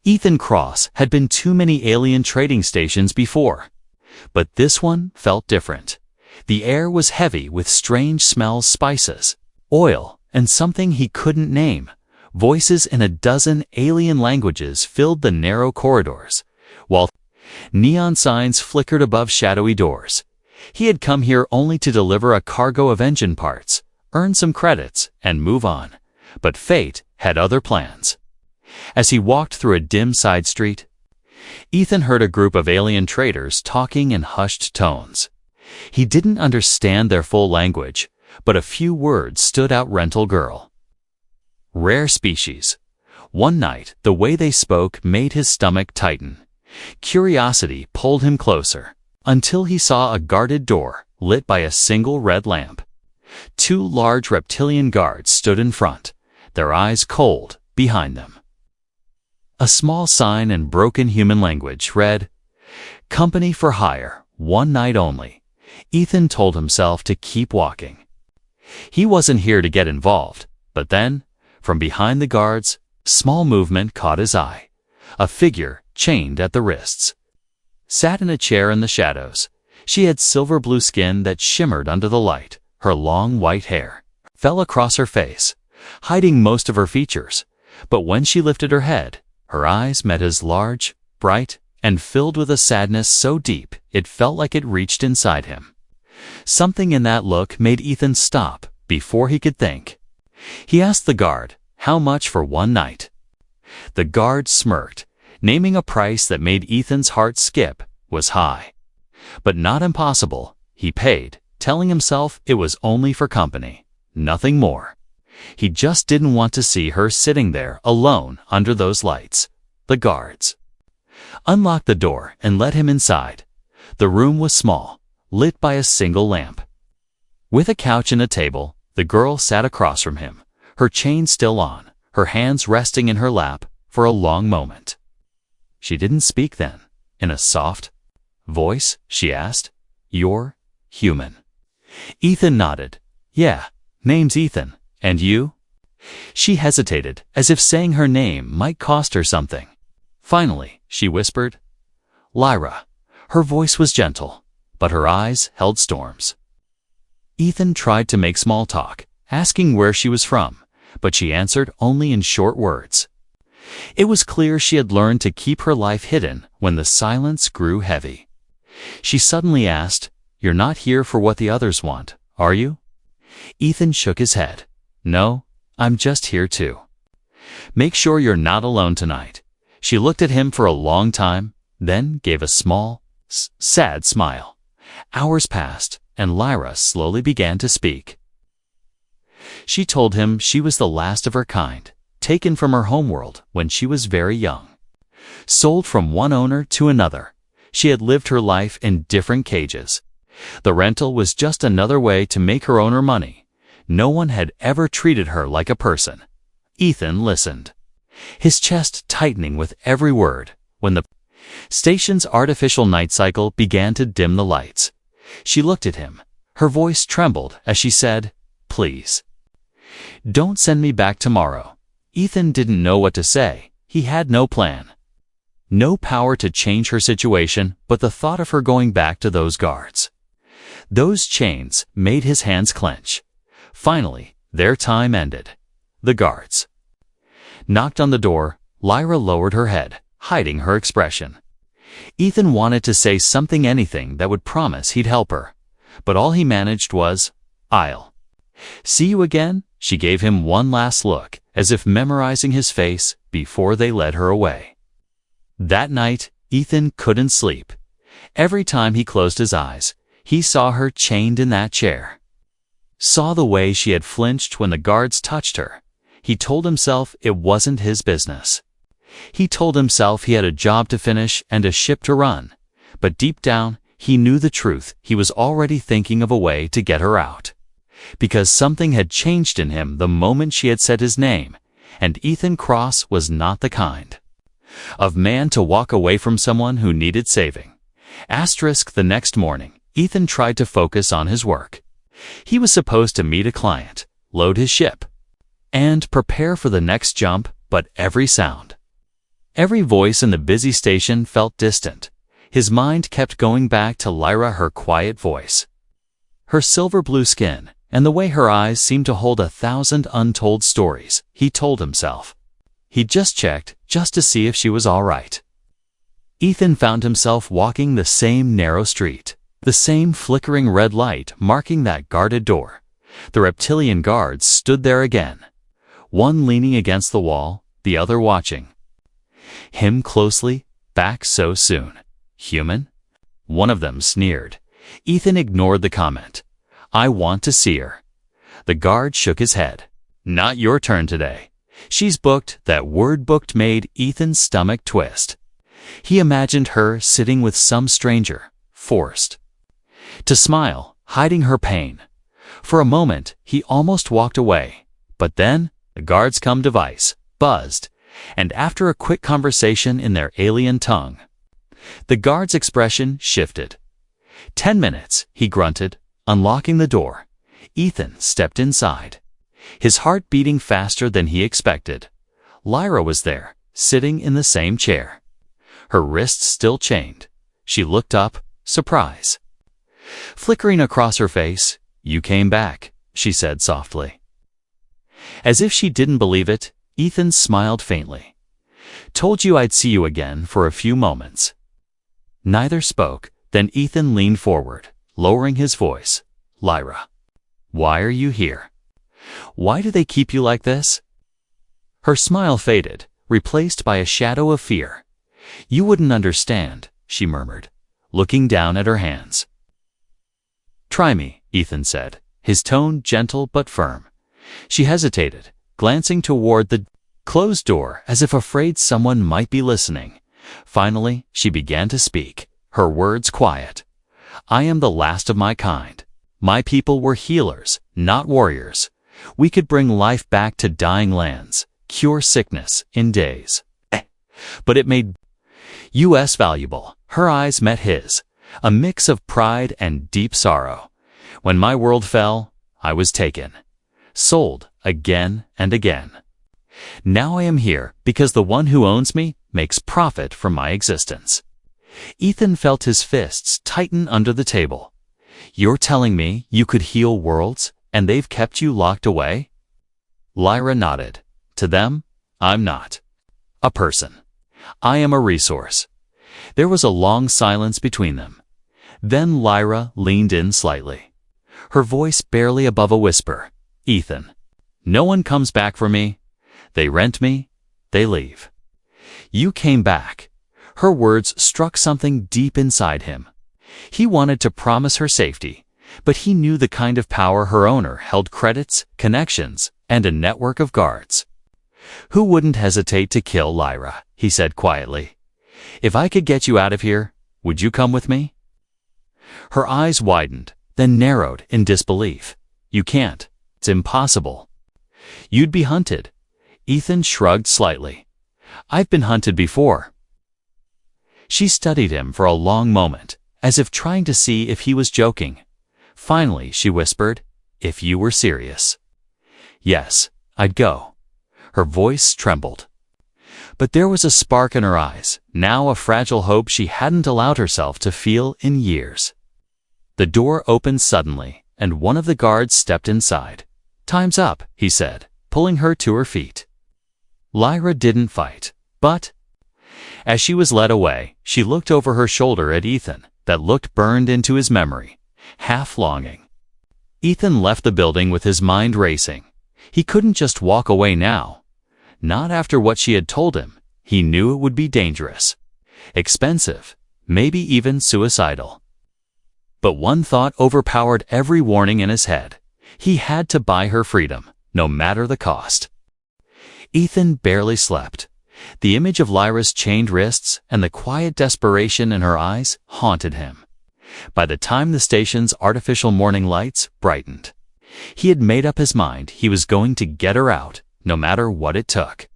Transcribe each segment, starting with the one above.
Ethan Cross had been too many alien trading stations before, but this one felt different. The air was heavy with strange smells, spices, oil, and something he couldn't name. Voices in a dozen alien languages filled the narrow corridors, while neon signs flickered above shadowy doors. He had come here only to deliver a cargo of engine parts, earn some credits, and move on. But fate had other plans. As he walked through a dim side street, Ethan heard a group of alien traders talking in hushed tones. He didn't understand their full language, but a few words stood out. Rental girl. Rare species. One night, the way they spoke made his stomach tighten. Curiosity pulled him closer, until he saw a guarded door lit by a single red lamp. Two large reptilian guards stood in front, their eyes cold behind them. A small sign in broken human language read, "Company for hire, one night only." Ethan told himself to keep walking. He wasn't here to get involved, but then, from behind the guards, small movement caught his eye. A figure, chained at the wrists, sat in a chair in the shadows. She had silver blue skin that shimmered under the light. Her long white hair fell across her face, hiding most of her features. But when she lifted her head, her eyes met his, large, bright, and filled with a sadness so deep it felt like it reached inside him. Something in that look made Ethan stop before he could think. He asked the guard, "How much for one night?" The guard smirked, naming a price that made Ethan's heart skip. Was high, but not impossible. He paid, telling himself it was only for company, nothing more. He just didn't want to see her sitting there alone under those lights. The guards unlocked the door and let him inside. The room was small, lit by a single lamp. With a couch and a table, the girl sat across from him, her chain still on, her hands resting in her lap. For a long moment, she didn't speak. Then, in a soft voice, she asked, "You're human?" Ethan nodded. "Yeah, name's Ethan. And you?" She hesitated, as if saying her name might cost her something. Finally, she whispered, "Lyra." Her voice was gentle, but her eyes held storms. Ethan tried to make small talk, asking where she was from, but she answered only in short words. It was clear she had learned to keep her life hidden when the silence grew heavy. She suddenly asked, "You're not here for what the others want, are you?" Ethan shook his head. "No, I'm just here to make sure you're not alone tonight." She looked at him for a long time, then gave a small, sad smile. Hours passed, and Lyra slowly began to speak. She told him she was the last of her kind, taken from her homeworld when she was very young. Sold from one owner to another, she had lived her life in different cages. The rental was just another way to make her owner money. No one had ever treated her like a person. Ethan listened, his chest tightening with every word. When the station's artificial night cycle began to dim the lights, she looked at him. Her voice trembled as she said, "Please, don't send me back tomorrow." Ethan didn't know what to say. He had no plan, no power to change her situation, but the thought of her going back to those guards, those chains, made his hands clench. Finally, their time ended. The guards knocked on the door. Lyra lowered her head, hiding her expression. Ethan wanted to say something, anything that would promise he'd help her, but all he managed was, "I'll see you again." She gave him one last look, as if memorizing his face, before they led her away. That night, Ethan couldn't sleep. Every time he closed his eyes, he saw her chained in that chair. Saw the way she had flinched when the guards touched her. He told himself it wasn't his business. He told himself he had a job to finish and a ship to run. But deep down, he knew the truth. He was already thinking of a way to get her out. Because something had changed in him the moment she had said his name, and Ethan Cross was not the kind of man to walk away from someone who needed saving. The next morning, Ethan tried to focus on his work. He was supposed to meet a client, load his ship, and prepare for the next jump, but every sound, Every voice in the busy station felt distant. His mind kept going back to Lyra, her quiet voice, her silver blue skin, and the way her eyes seemed to hold 1,000 untold stories. He told himself. He just checked, just to see if she was all right. Ethan found himself walking the same narrow street, the same flickering red light marking that guarded door. The reptilian guards stood there again, one leaning against the wall, the other watching him closely. Back so soon? Human? One of them sneered. Ethan ignored the comment. I want to see her. The guard shook his head. Not your turn today. She's booked. That word booked made Ethan's stomach twist. He imagined her sitting with some stranger, forced to smile, hiding her pain. For a moment, he almost walked away. But then, the guard's come device buzzed, and after a quick conversation in their alien tongue, the guard's expression shifted. 10 minutes, he grunted, unlocking the door. Ethan stepped inside, his heart beating faster than he expected. Lyra was there, sitting in the same chair, her wrists still chained. She looked up, surprise flickering across her face. You came back, she said softly. As if she didn't believe it, Ethan smiled faintly. Told you I'd see you again for a few moments. Neither spoke. Then Ethan leaned forward, lowering his voice. Lyra, why are you here? Why do they keep you like this? Her smile faded, replaced by a shadow of fear. You wouldn't understand, she murmured, looking down at her hands. Try me, Ethan said, his tone gentle but firm. She hesitated, glancing toward the closed door as if afraid someone might be listening. Finally, she began to speak, her words quiet. I am the last of my kind. My people were healers, not warriors. We could bring life back to dying lands, cure sickness in days. But it made us valuable. Her eyes met his, a mix of pride and deep sorrow. When my world fell, I was taken, sold again and again. Now I am here because the one who owns me makes profit from my existence. Ethan felt his fists tighten under the table. You're telling me you could heal worlds and they've kept you locked away? Lyra nodded. To them, I'm not a person. I am a resource. There was a long silence between them. Then Lyra leaned in slightly, her voice barely above a whisper. Ethan, no one comes back for me. They rent me, they leave. You came back. Her words struck something deep inside him. He wanted to promise her safety, but he knew the kind of power her owner held: credits, connections, and a network of guards. Who wouldn't hesitate to kill Lyra? He said quietly. If I could get you out of here, would you come with me? Her eyes widened, then narrowed in disbelief. You can't. It's impossible. You'd be hunted. Ethan shrugged slightly. I've been hunted before. She studied him for a long moment, as if trying to see if he was joking. Finally, she whispered, if you were serious. Yes, I'd go. Her voice trembled. But there was a spark in her eyes, now a fragile hope she hadn't allowed herself to feel in years. The door opened suddenly, and one of the guards stepped inside. Time's up, he said, pulling her to her feet. Lyra didn't fight, but as she was led away, she looked over her shoulder at Ethan, that looked burned into his memory, half longing. Ethan left the building with his mind racing. He couldn't just walk away now. Not after what she had told him. He knew it would be dangerous, expensive, maybe even suicidal. But one thought overpowered every warning in his head. He had to buy her freedom, no matter the cost. Ethan barely slept. The image of Lyra's chained wrists and the quiet desperation in her eyes haunted him. By the time the station's artificial morning lights brightened, he had made up his mind he was going to get her out, no matter what it took.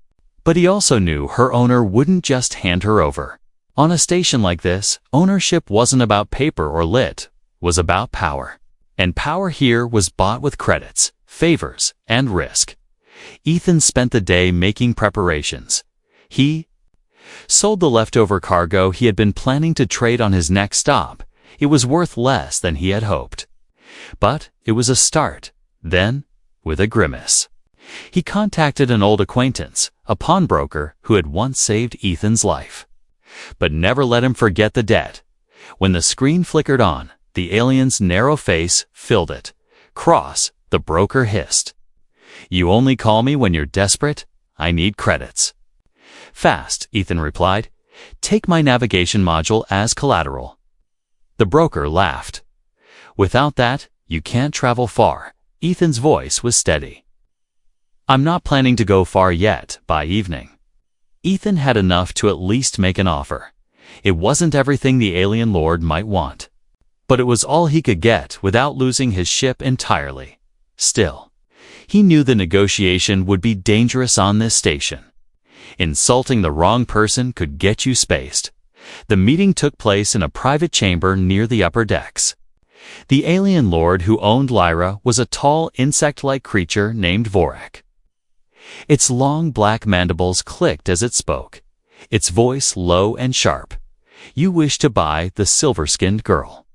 But he also knew her owner wouldn't just hand her over. On a station like this, ownership wasn't about paper or lit, was about power. And power here was bought with credits, favors, and risk. Ethan spent the day making preparations. He Sold the leftover cargo he had been planning to trade on his next stop. It was worth less than he had hoped. But it was a start. Then, with a grimace, he contacted an old acquaintance, a pawnbroker who had once saved Ethan's life. But never let him forget the debt. When the screen flickered on, the alien's narrow face filled it. Cross, the broker hissed. "You only call me when you're desperate? I need credits." "Fast," Ethan replied. "Take my navigation module as collateral." The broker laughed. "Without that, you can't travel far." Ethan's voice was steady. "I'm not planning to go far yet, by evening." Ethan had enough to at least make an offer. It wasn't everything the alien lord might want, but it was all he could get without losing his ship entirely. Still, he knew the negotiation would be dangerous on this station. Insulting the wrong person could get you spaced. The meeting took place in a private chamber near the upper decks. The alien lord who owned Lyra was a tall, insect-like creature named Vorak. Its long black mandibles clicked as it spoke, its voice low and sharp. "You wish to buy the silver-skinned girl?"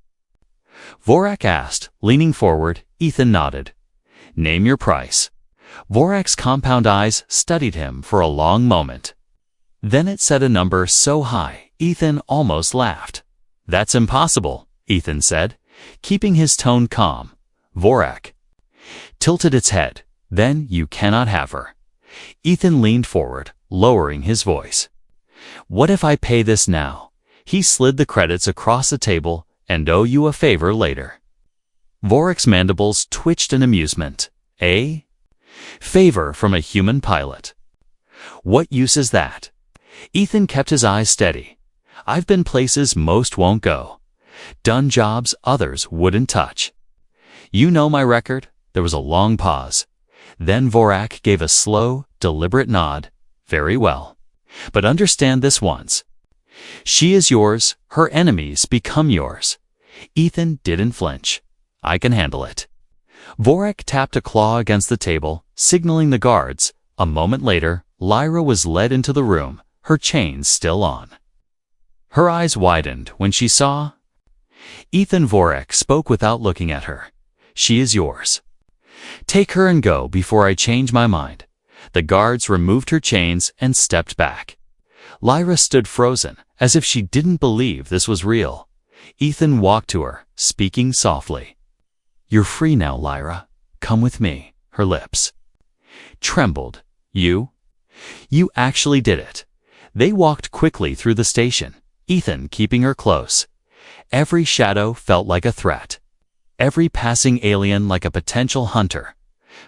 Vorak asked, leaning forward. Ethan nodded. "Name your price." Vorak's compound eyes studied him for a long moment. Then it said a number so high, Ethan almost laughed. "That's impossible," Ethan said, keeping his tone calm. Vorak tilted its head. "Then you cannot have her." Ethan leaned forward, lowering his voice. "What if I pay this now?" He slid the credits across the table. "And owe you a favor later." Vorak's mandibles twitched in amusement. "A favor from a human pilot? What use is that?" Ethan kept his eyes steady. "I've been places most won't go. Done jobs others wouldn't touch." "You know my record?" There was a long pause. Then Vorak gave a slow, deliberate nod. "Very well. But understand this once. She is yours, her enemies become yours." Ethan didn't flinch. "I can handle it." Vorak tapped a claw against the table, signaling the guards. A moment later, Lyra was led into the room, her chains still on. Her eyes widened when she saw. Ethan. Vorak spoke without looking at her. "She is yours. Take her and go before I change my mind." The guards removed her chains and stepped back. Lyra stood frozen, as if she didn't believe this was real. Ethan walked to her, speaking softly. "You're free now, Lyra. Come with me." Her lips trembled. You actually did it." They walked quickly through the station, Ethan keeping her close. Every shadow felt like a threat. Every passing alien like a potential hunter.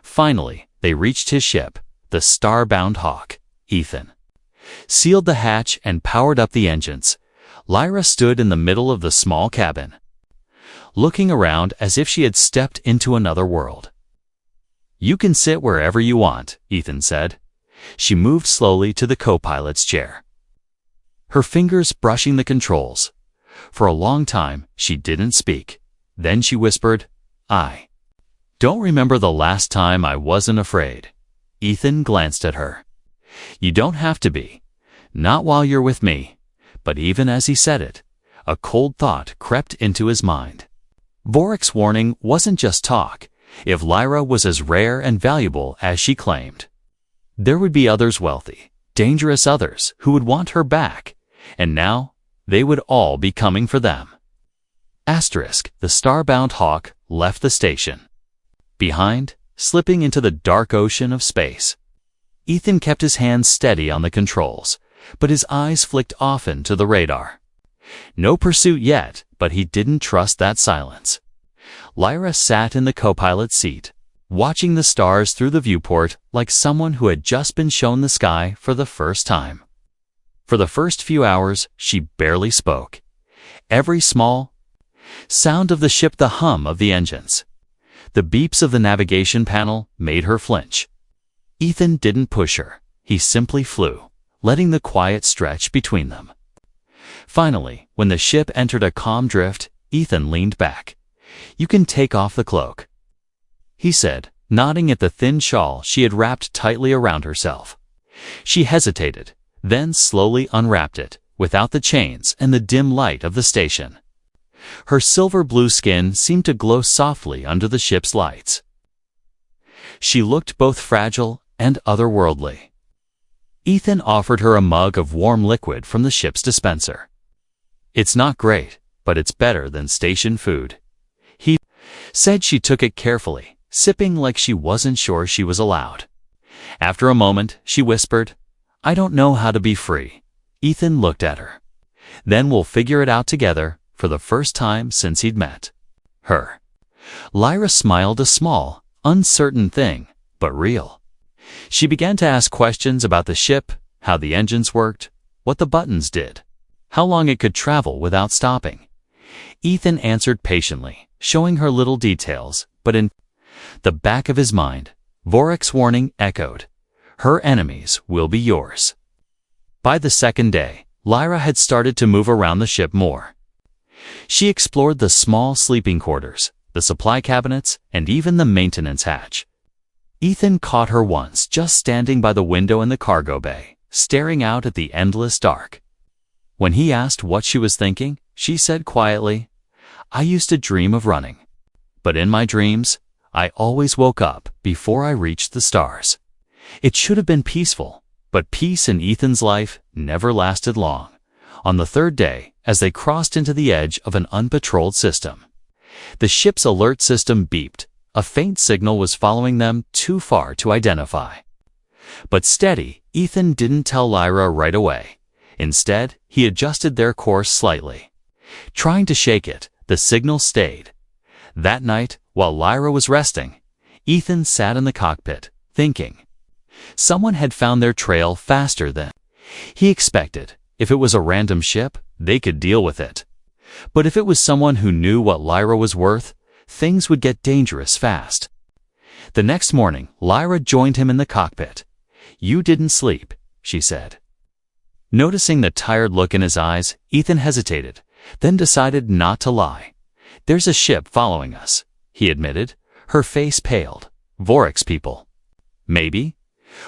Finally, they reached his ship, the star-bound Hawk. Ethan sealed the hatch and powered up the engines. Lyra stood in the middle of the small cabin, looking around as if she had stepped into another world. "You can sit wherever you want," Ethan said. She moved slowly to the co-pilot's chair, her fingers brushing the controls. For a long time, she didn't speak. Then she whispered, "I don't remember the last time I wasn't afraid." Ethan glanced at her. "You don't have to be. Not while you're with me." But even as he said it, a cold thought crept into his mind. Vorak's warning wasn't just talk. If Lyra was as rare and valuable as she claimed, there would be others wealthy, dangerous others who would want her back. And now, they would all be coming for them. The star-bound Hawk left the station. Behind, slipping into the dark ocean of space. Ethan kept his hands steady on the controls, but his eyes flicked often to the radar. No pursuit yet, but he didn't trust that silence. Lyra sat in the co-pilot seat, watching the stars through the viewport like someone who had just been shown the sky for the first time. For the first few hours, she barely spoke. Every small sound of the ship, the hum of the engines, the beeps of the navigation panel made her flinch. Ethan didn't push her. He simply flew, letting the quiet stretch between them. Finally, when the ship entered a calm drift, Ethan leaned back. "You can take off the cloak," he said, nodding at the thin shawl she had wrapped tightly around herself. She hesitated, then slowly unwrapped it, without the chains and the dim light of the station. Her silver-blue skin seemed to glow softly under the ship's lights. She looked both fragile and otherworldly. Ethan offered her a mug of warm liquid from the ship's dispenser. "It's not great, but it's better than station food," he said. She took it carefully, sipping like she wasn't sure she was allowed. After a moment, she whispered, "I don't know how to be free." Ethan looked at her. "Then we'll figure it out together," for the first time since he'd met her. Lyra smiled, a small, uncertain thing, but real. She began to ask questions about the ship, how the engines worked, what the buttons did, how long it could travel without stopping. Ethan answered patiently, showing her little details, but in the back of his mind, Vorek's warning echoed, "Her enemies will be yours." By the second day, Lyra had started to move around the ship more. She explored the small sleeping quarters, the supply cabinets, and even the maintenance hatch. Ethan caught her once just standing by the window in the cargo bay, staring out at the endless dark. When he asked what she was thinking, she said quietly, "I used to dream of running. But in my dreams, I always woke up before I reached the stars." It should have been peaceful, but peace in Ethan's life never lasted long. On the third day, as they crossed into the edge of an unpatrolled system, the ship's alert system beeped. A faint signal was following them too far to identify. But steady, Ethan didn't tell Lyra right away. Instead, he adjusted their course slightly. Trying to shake it, the signal stayed. That night, while Lyra was resting, Ethan sat in the cockpit, thinking. Someone had found their trail faster than he expected. If it was a random ship, they could deal with it. But if it was someone who knew what Lyra was worth, things would get dangerous fast. The next morning, Lyra joined him in the cockpit. "You didn't sleep," she said. Noticing the tired look in his eyes, Ethan hesitated, then decided not to lie. "There's a ship following us," he admitted. Her face paled. "Vorek's people." "Maybe.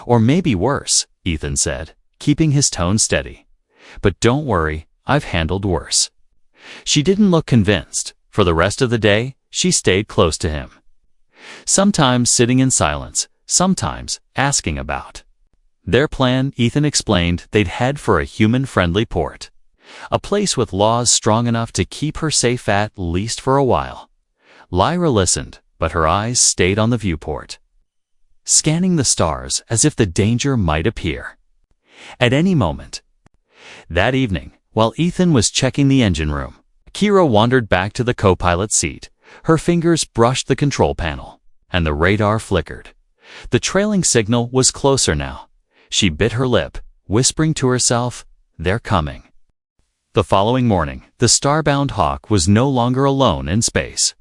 Or maybe worse," Ethan said, keeping his tone steady. "But don't worry, I've handled worse." She didn't look convinced. For the rest of the day, she stayed close to him. Sometimes sitting in silence, sometimes asking about their plan. Ethan explained they'd head for a human-friendly port, a place with laws strong enough to keep her safe at least for a while. Lyra listened, but her eyes stayed on the viewport, scanning the stars as if the danger might appear at any moment. That evening, while Ethan was checking the engine room, Kira wandered back to the co-pilot seat. Her fingers brushed the control panel, and the radar flickered. The trailing signal was closer now. She bit her lip, whispering to herself, "They're coming." The following morning, the starbound Hawk was no longer alone in space.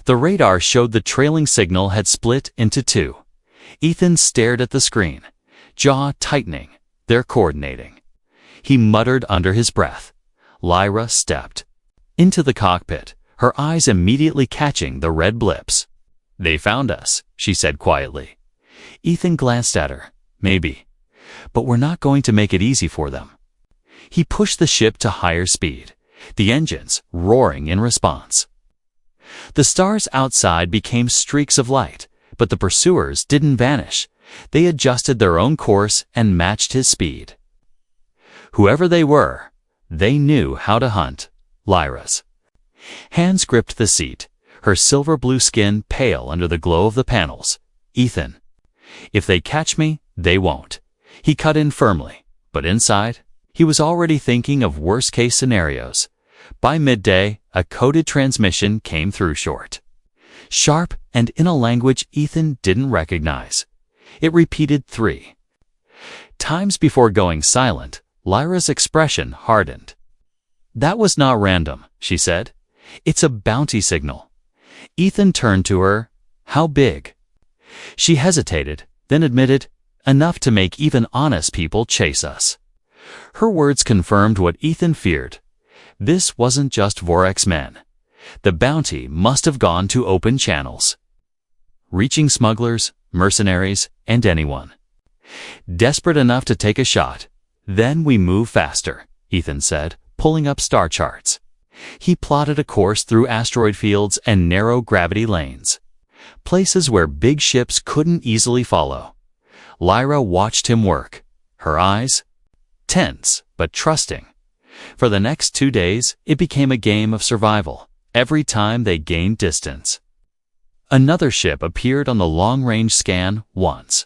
The radar showed the trailing signal had split into two. Ethan stared at the screen, jaw tightening. "They're coordinating," he muttered under his breath. Lyra stepped into the cockpit, her eyes immediately catching the red blips. "They found us," she said quietly. Ethan glanced at her. "Maybe. But we're not going to make it easy for them." He pushed the ship to higher speed, the engines roaring in response. The stars outside became streaks of light, but the pursuers didn't vanish. They adjusted their own course and matched his speed. Whoever they were, they knew how to hunt. Lyra's hands gripped the seat, her silver-blue skin pale under the glow of the panels. "Ethan, if they catch me, they won't." He cut in firmly, but inside, he was already thinking of worst-case scenarios. By midday, a coded transmission came through short, sharp, and in a language Ethan didn't recognize. It repeated 3 times before going silent. Lyra's expression hardened. "That was not random," she said. "It's a bounty signal." Ethan turned to her. "How big?" She hesitated, then admitted, "Enough to make even honest people chase us." Her words confirmed what Ethan feared. This wasn't just Vorek's men. The bounty must have gone to open channels, reaching smugglers, mercenaries, and anyone desperate enough to take a shot. Then we move faster, Ethan said, pulling up star charts. He plotted a course through asteroid fields and narrow gravity lanes, places where big ships couldn't easily follow. Lyra watched him work, her eyes tense but trusting. For the next 2 days, it became a game of survival, every time they gained distance. Another ship appeared on the long-range scan once.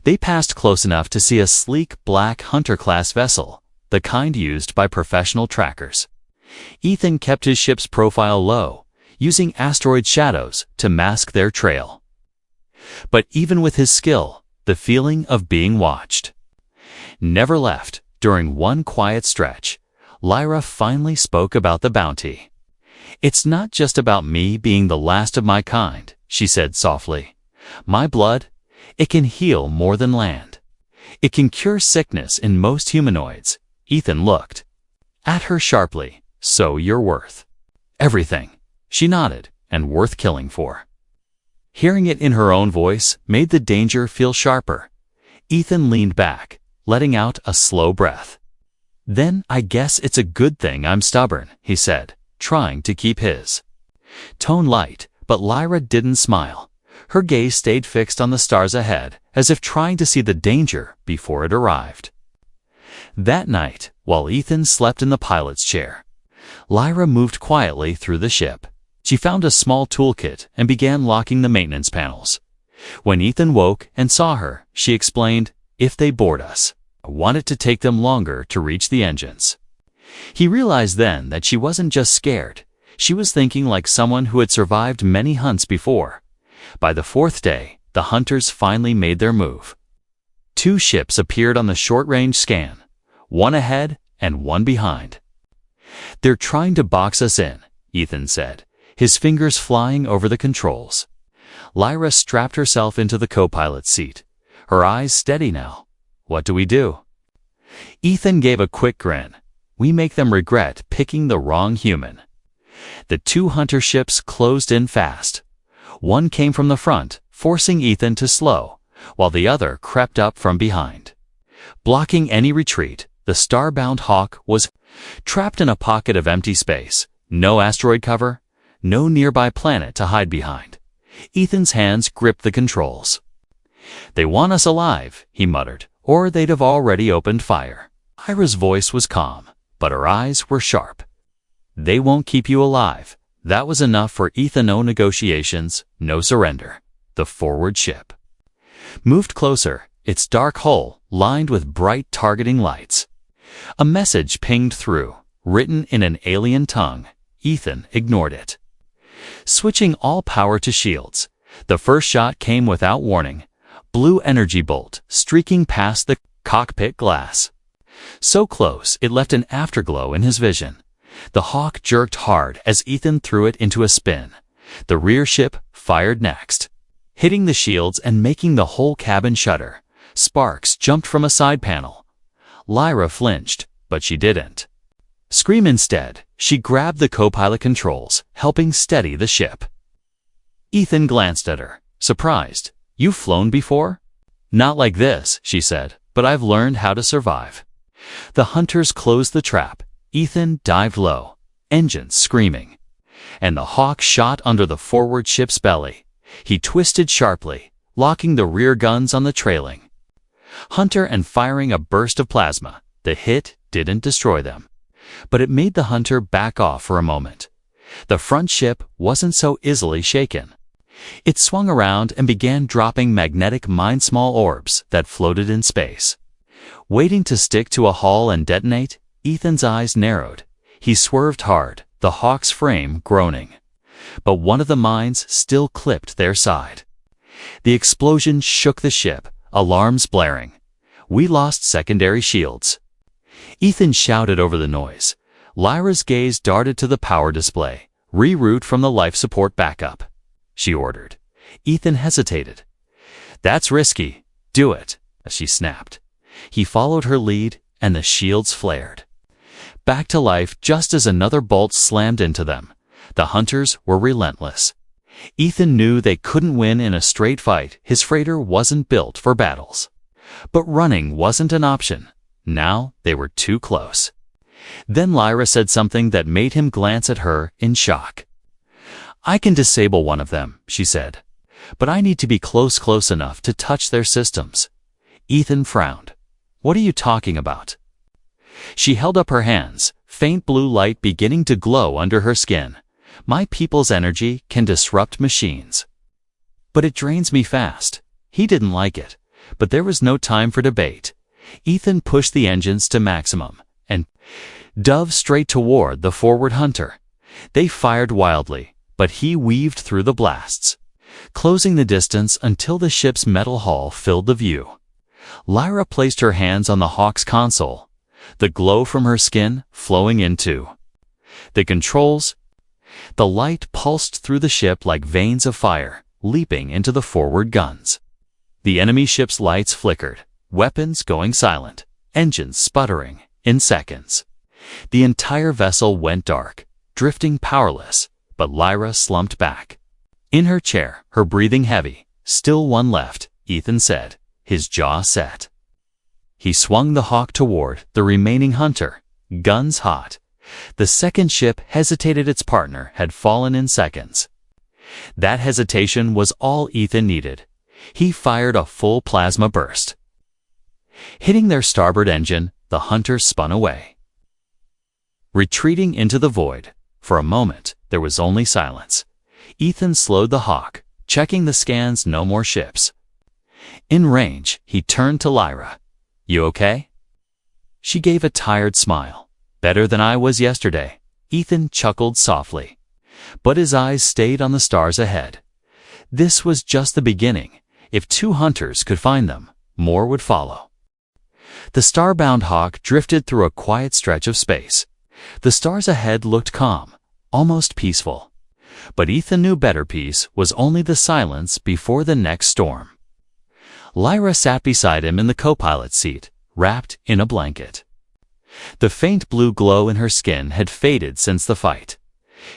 They passed close enough to see a sleek black Hunter-class vessel, the kind used by professional trackers. Ethan kept his ship's profile low, using asteroid shadows to mask their trail. But even with his skill, the feeling of being watched never left. During one quiet stretch, Lyra finally spoke about the bounty. "It's not just about me being the last of my kind," she said softly. "My blood, it can heal more than land. It can cure sickness in most humanoids." Ethan looked at her sharply. "So you're worth everything." She nodded. "And worth killing for." Hearing it in her own voice made the danger feel sharper. Ethan leaned back, letting out a slow breath. "Then I guess it's a good thing I'm stubborn," he said, trying to keep his tone light, but Lyra didn't smile. Her gaze stayed fixed on the stars ahead, as if trying to see the danger before it arrived. That night, while Ethan slept in the pilot's chair, Lyra moved quietly through the ship. She found a small toolkit and began locking the maintenance panels. When Ethan woke and saw her, she explained, "If they board us, I want it to take them longer to reach the engines." He realized then that she wasn't just scared. She was thinking like someone who had survived many hunts before. By the 4th day, the hunters finally made their move. 2 ships appeared on the short-range scan, one ahead and one behind. "They're trying to box us in," Ethan said, his fingers flying over the controls. Lyra strapped herself into the co-pilot's seat, her eyes steady now. "What do we do?" Ethan gave a quick grin. "We make them regret picking the wrong human." The 2 hunter ships closed in fast. One came from the front, forcing Ethan to slow, while the other crept up from behind. Blocking any retreat, the star-bound Hawk was trapped in a pocket of empty space. No asteroid cover, no nearby planet to hide behind. Ethan's hands gripped the controls. "They want us alive," he muttered, "or they'd have already opened fire." Lyra's voice was calm, but her eyes were sharp. "They won't keep you alive." That was enough for Ethan. No negotiations, no surrender. The forward ship moved closer, its dark hull lined with bright targeting lights. A message pinged through, written in an alien tongue. Ethan ignored it. Switching all power to shields, the first shot came without warning. Blue energy bolt streaking past the cockpit glass. So close, it left an afterglow in his vision. The Hawk jerked hard as Ethan threw it into a spin. The rear ship fired next, hitting the shields and making the whole cabin shudder. Sparks jumped from a side panel. Lyra flinched, but she didn't scream. Instead, she grabbed the co-pilot controls, helping steady the ship. Ethan glanced at her, surprised. "You've flown before?" "Not like this," she said, "but I've learned how to survive." The hunters closed the trap. Ethan dived low, engines screaming, and the Hawk shot under the forward ship's belly. He twisted sharply, locking the rear guns on the trailing hunter and firing a burst of plasma. The hit didn't destroy them, but it made the hunter back off for a moment. The front ship wasn't so easily shaken. It swung around and began dropping magnetic small orbs that floated in space. Waiting to stick to a hull and detonate, Ethan's eyes narrowed. He swerved hard, the Hawk's frame groaning. But one of the mines still clipped their side. The explosion shook the ship, alarms blaring. "We lost secondary shields." Ethan shouted over the noise. Lyra's gaze darted to the power display. "Reroute from the life support backup," she ordered. Ethan hesitated. "That's risky." "Do it," she snapped. He followed her lead, and the shields flared back to life just as another bolt slammed into them. The hunters were relentless. Ethan knew they couldn't win in a straight fight. His freighter wasn't built for battles. But running wasn't an option. Now they were too close. Then Lyra said something that made him glance at her in shock. "I can disable one of them," she said, "but I need to be close enough to touch their systems." Ethan frowned. "What are you talking about?" She held up her hands, faint blue light beginning to glow under her skin. "My people's energy can disrupt machines. But it drains me fast." He didn't like it, but there was no time for debate. Ethan pushed the engines to maximum and dove straight toward the forward hunter. They fired wildly, but he weaved through the blasts, closing the distance until the ship's metal hull filled the view. Lyra placed her hands on the Hawk's console, the glow from her skin flowing into the controls. The light pulsed through the ship like veins of fire, leaping into the forward guns. The enemy ship's lights flickered, weapons going silent, engines sputtering in seconds. The entire vessel went dark, drifting powerless, but Lyra slumped back. In her chair, her breathing heavy. "Still one left," Ethan said, his jaw set. He swung the Hawk toward the remaining hunter, guns hot. The second ship hesitated. Its partner had fallen in seconds. That hesitation was all Ethan needed. He fired a full plasma burst. Hitting their starboard engine, the hunter spun away, retreating into the void. For a moment, there was only silence. Ethan slowed the Hawk, checking the scans. No more ships in range. He turned to Lyra. "You okay?" She gave a tired smile. "Better than I was yesterday." Ethan chuckled softly, but his eyes stayed on the stars ahead. This was just the beginning. If 2 hunters could find them, more would follow. The starbound Hawk drifted through a quiet stretch of space. The stars ahead looked calm, almost peaceful. But Ethan knew better. Peace was only the silence before the next storm. Lyra sat beside him in the co-pilot seat, wrapped in a blanket. The faint blue glow in her skin had faded since the fight.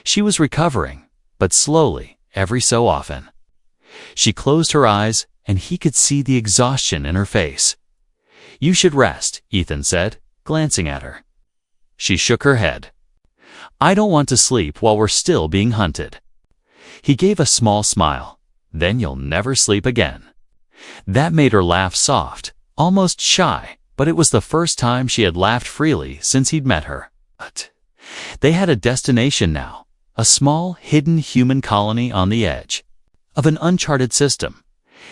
She was recovering, but slowly, every so often. She closed her eyes, and he could see the exhaustion in her face. "You should rest," Ethan said, glancing at her. She shook her head. "I don't want to sleep while we're still being hunted." He gave a small smile. "Then you'll never sleep again." That made her laugh soft, almost shy, but it was the first time she had laughed freely since he'd met her. But they had a destination now, a small, hidden human colony on the edge of an uncharted system.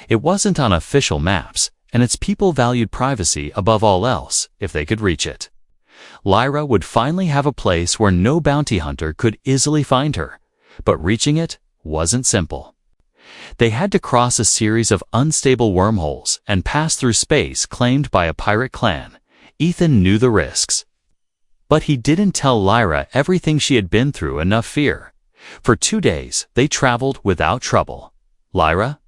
It wasn't on official maps, and its people valued privacy above all else if they could reach it. Lyra would finally have a place where no bounty hunter could easily find her, but reaching it wasn't simple. They had to cross a series of unstable wormholes and pass through space claimed by a pirate clan. Ethan knew the risks, but he didn't tell Lyra everything she had been through. Enough fear. For 2 days, they traveled without trouble. Lyra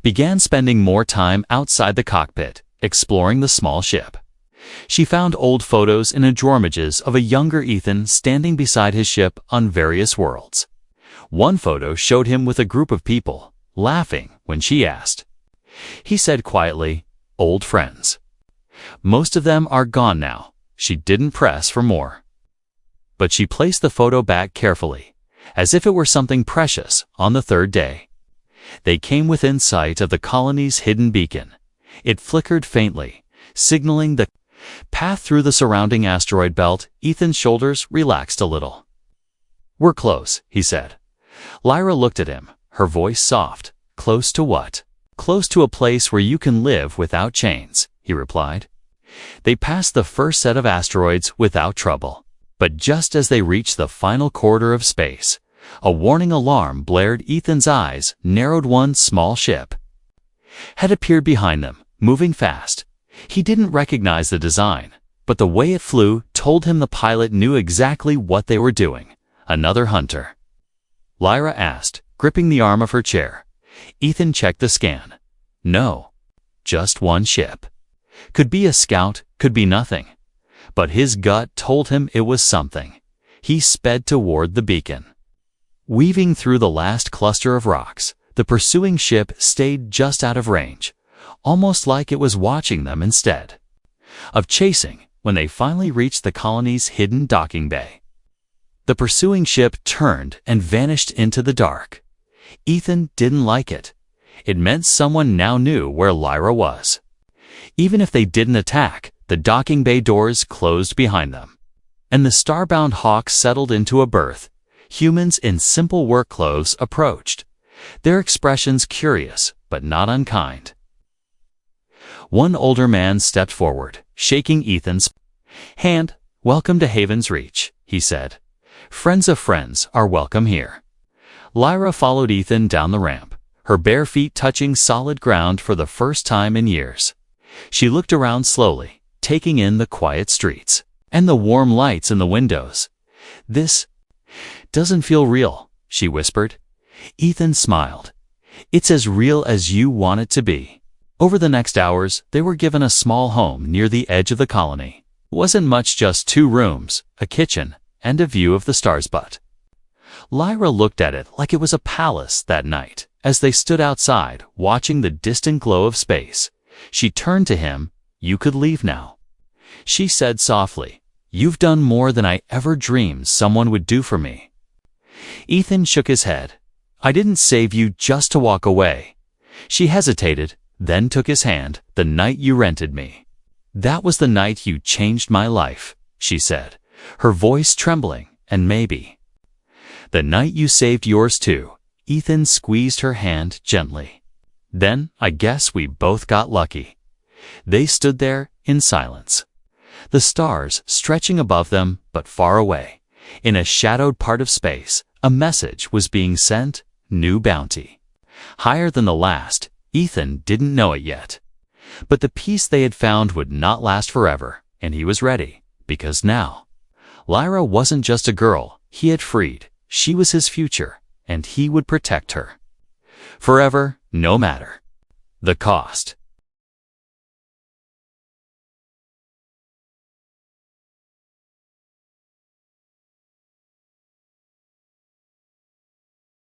began spending more time outside the cockpit, exploring the small ship. She found old photos in a drawer, images of a younger Ethan standing beside his ship on various worlds. One photo showed him with a group of people, laughing when she asked. He said quietly, "Old friends. Most of them are gone now." She didn't press for more, but she placed the photo back carefully, as if it were something precious. On the 3rd day, they came within sight of the colony's hidden beacon. It flickered faintly, signaling the path through the surrounding asteroid belt. Ethan's shoulders relaxed a little. "We're close," he said. Lyra looked at him, her voice soft. "Close to what?" "Close to a place where you can live without chains," he replied. They passed the first set of asteroids without trouble, but just as they reached the final corridor of space, a warning alarm blared. Ethan's eyes narrowed. One small ship had appeared behind them, moving fast. He didn't recognize the design, but the way it flew told him the pilot knew exactly what they were doing. "Another hunter?" Lyra asked, gripping the arm of her chair. Ethan checked the scan. "No, just one ship. Could be a scout, could be nothing." But his gut told him it was something. He sped toward the beacon. Weaving through the last cluster of rocks, the pursuing ship stayed just out of range, almost like it was watching them instead. of chasing when they finally reached the colony's hidden docking bay. The pursuing ship turned and vanished into the dark. Ethan didn't like it. It meant someone now knew where Lyra was. Even if they didn't attack, the docking bay doors closed behind them, and the starbound hawk settled into a berth. Humans in simple work clothes approached, their expressions curious but not unkind. One older man stepped forward, shaking Ethan's hand. "Welcome to Haven's Reach," he said. "Friends of friends are welcome here." Lyra followed Ethan down the ramp, her bare feet touching solid ground for the first time in years. She looked around slowly, taking in the quiet streets and the warm lights in the windows. "This doesn't feel real," she whispered. Ethan smiled. "It's as real as you want it to be." Over the next hours, they were given a small home near the edge of the colony. It wasn't much, just 2 rooms, a kitchen, and a view of the stars, but Lyra looked at it like it was a palace that night. As they stood outside, watching the distant glow of space, she turned to him. "You could leave now," she said softly. "You've done more than I ever dreamed someone would do for me." Ethan shook his head. "I didn't save you just to walk away." She hesitated, then took his hand. "The night you rented me. That was the night you changed my life," she said, her voice trembling. "And maybe the night you saved yours too." Ethan squeezed her hand gently. "Then I guess we both got lucky." They stood there in silence, the stars stretching above them but far away. In a shadowed part of space, a message was being sent, new bounty. Higher than the last. Ethan didn't know it yet. But the peace they had found would not last forever, and he was ready, because now Lyra wasn't just a girl he had freed. She was his future, and he would protect her forever, no matter the cost.